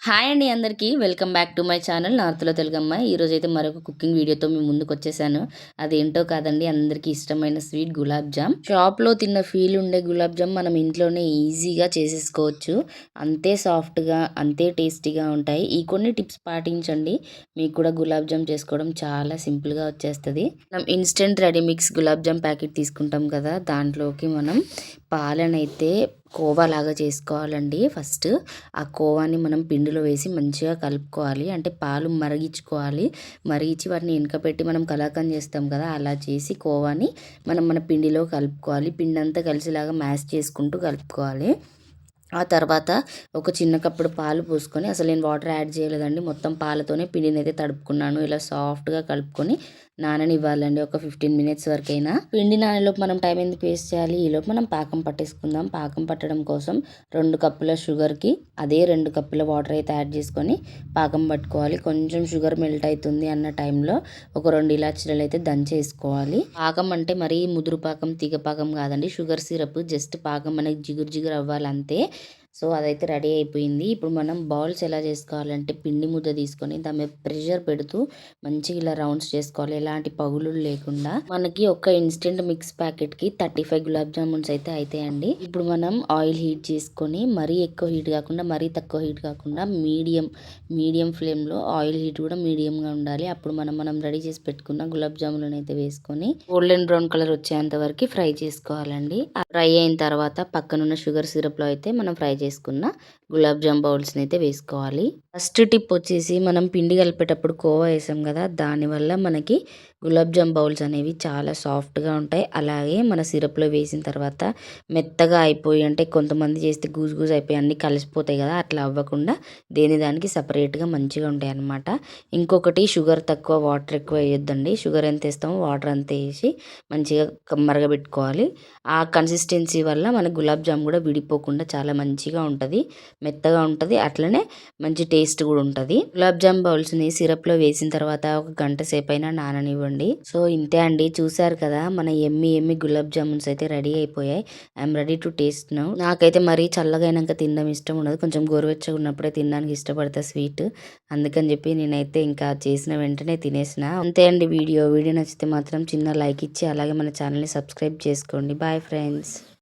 Hi అండి అందరికీ welcome back to my channel నార్త్లో తెలుగమ్మ. ఈరోజైతే మరొక కుకింగ్ వీడియోతో మీ ముందుకు వచ్చేసాను. అదేంటో కాదండి, అందరికీ ఇష్టమైన స్వీట్ గులాబ్ జామ్. షాప్లో తిన్న ఫీల్ ఉండే గులాబ్ జామ్ మనం ఇంట్లోనే ఈజీగా చేసేసుకోవచ్చు. అంతే సాఫ్ట్గా అంతే టేస్టీగా ఉంటాయి. ఈ కొన్ని టిప్స్ పాటించండి, మీకు కూడా గులాబ్ జామ్ చేసుకోవడం చాలా సింపుల్గా వచ్చేస్తుంది. మనం instant ready mix gulab jam packet తీసుకుంటాం కదా, దాంట్లోకి మనం పాలనైతే కోవా లాగా చేసుకోవాలండి. ఫస్ట్ ఆ కోవాని మనం పిండిలో వేసి మంచిగా కలుపుకోవాలి. అంటే పాలు మరిగించుకోవాలి. మరిగించి వాటిని వెనకపెట్టి మనం కలాకండ్ చేస్తాం కదా, అలా చేసి కోవాని మనం మన పిండిలో కలుపుకోవాలి. పిండి అంతా కలిసిలాగా మ్యాష్ చేసుకుంటూ కలుపుకోవాలి. ఆ తర్వాత ఒక చిన్న కప్పుడు పాలు పోసుకొని, అసలు నేను వాటర్ యాడ్ చేయలేదండి, మొత్తం పాలతోనే పిండిని అయితే తడుపుకున్నాను. ఇలా సాఫ్ట్గా కలుపుకొని నాననివ్వాలండి ఒక 15 మినిట్స్ వరకైనా. పిండి నానేలోపు మనం టైం ఎందుకు వేస్ట్ చేయాలి, ఈలోపు మనం పాకం పట్టేసుకుందాం. పాకం పట్టడం కోసం 2 కప్పుల షుగర్కి అదే 2 కప్పుల వాటర్ అయితే యాడ్ చేసుకొని పాకం పట్టుకోవాలి. కొంచెం షుగర్ మెల్ట్ అవుతుంది అన్న టైంలో ఒక 2 ఇలాచీలు అయితే దంచేసుకోవాలి. పాకం అంటే మరీ ముదురు పాకం తీగ పాకం కాదండి, షుగర్ సిరప్ జస్ట్ పాకం మనకి జిగురు జిగురు అవ్వాలి అంతే. సో అదైతే రెడీ అయిపోయింది. ఇప్పుడు మనం బౌల్స్ ఎలా చేసుకోవాలంటే, పిండి ముద్ద తీసుకొని దాని మీద ప్రెషర్ పెడుతూ మంచిగా ఇలా రౌండ్స్ చేసుకోవాలి, ఎలాంటి పగులు లేకుండా. మనకి ఒక ఇన్స్టెంట్ మిక్స్ ప్యాకెట్కి 35 గులాబ్ జామున్స్ అయితే అవుతాయండి. ఇప్పుడు మనం ఆయిల్ హీట్ చేసుకొని, మరీ ఎక్కువ హీట్ కాకుండా మరీ తక్కువ హీట్ కాకుండా మీడియం ఫ్లేమ్లో, ఆయిల్ హీట్ కూడా మీడియంగా ఉండాలి. అప్పుడు మనం రెడీ చేసి పెట్టుకున్న గులాబ్ జాములను అయితే వేసుకొని గోల్డెన్ బ్రౌన్ కలర్ వచ్చేంత వరకు ఫ్రై చేసుకోవాలండి. ఫ్రై అయిన తర్వాత పక్కనున్న షుగర్ సిరప్లో అయితే మనం ఫ్రై చేసుకున్న గులాబ్ జామ్ బౌల్స్ని అయితే వేసుకోవాలి. ఫస్ట్ టిప్ వచ్చేసి, మనం పిండి కలిపేటప్పుడు కోవా వేసాం కదా, దానివల్ల మనకి గులాబ్ జామ్ బౌల్స్ అనేవి చాలా సాఫ్ట్గా ఉంటాయి. అలాగే మన సిరప్లో వేసిన తర్వాత మెత్తగా అయిపోయి, అంటే కొంతమంది చేస్తే గూజు గూజు అయిపోయి అన్నీ కలిసిపోతాయి కదా, అట్లా అవ్వకుండా దానికి సపరేట్గా మంచిగా ఉంటాయి అన్నమాట. ఇంకొకటి, షుగర్ తక్కువ వాటర్ ఎక్కువ వేయొద్దండి. షుగర్ ఎంత వేస్తామో వాటర్ అంతే వేసి మంచిగా మరగబెట్టుకోవాలి. ఆ కన్సిస్టెన్సీ వల్ల మన గులాబ్ జామ్ కూడా విడిపోకుండా చాలా మంచిగా ఉంటుంది, మెత్తగా ఉంటుంది, అట్లనే మంచి టేస్ట్ కూడా ఉంటుంది. గులాబ్ జామ్ బౌల్స్ని సిరప్లో వేసిన తర్వాత ఒక గంట సేపు అయినా నాననివ్వండి. సో ఇంతే అండి, చూసారు కదా, మన ఎమ్మి గులాబ్ జామున్స్ అయితే రెడీ అయిపోయాయి. I'm ready to taste now. నాకైతే మరీ చల్లగా అయినాక తినడం ఇష్టం ఉండదు, కొంచెం గోరువెచ్చగా ఉన్నప్పుడే తినడానికి ఇష్టపడతా స్వీట్. అందుకని చెప్పి నేనైతే ఇంకా చేసిన వెంటనే తినేసిన. అంతే అండి. వీడియో నచ్చితే మాత్రం చిన్న లైక్ ఇచ్చి అలాగే మన ఛానల్ని సబ్స్క్రైబ్ చేసుకోండి. Bye friends.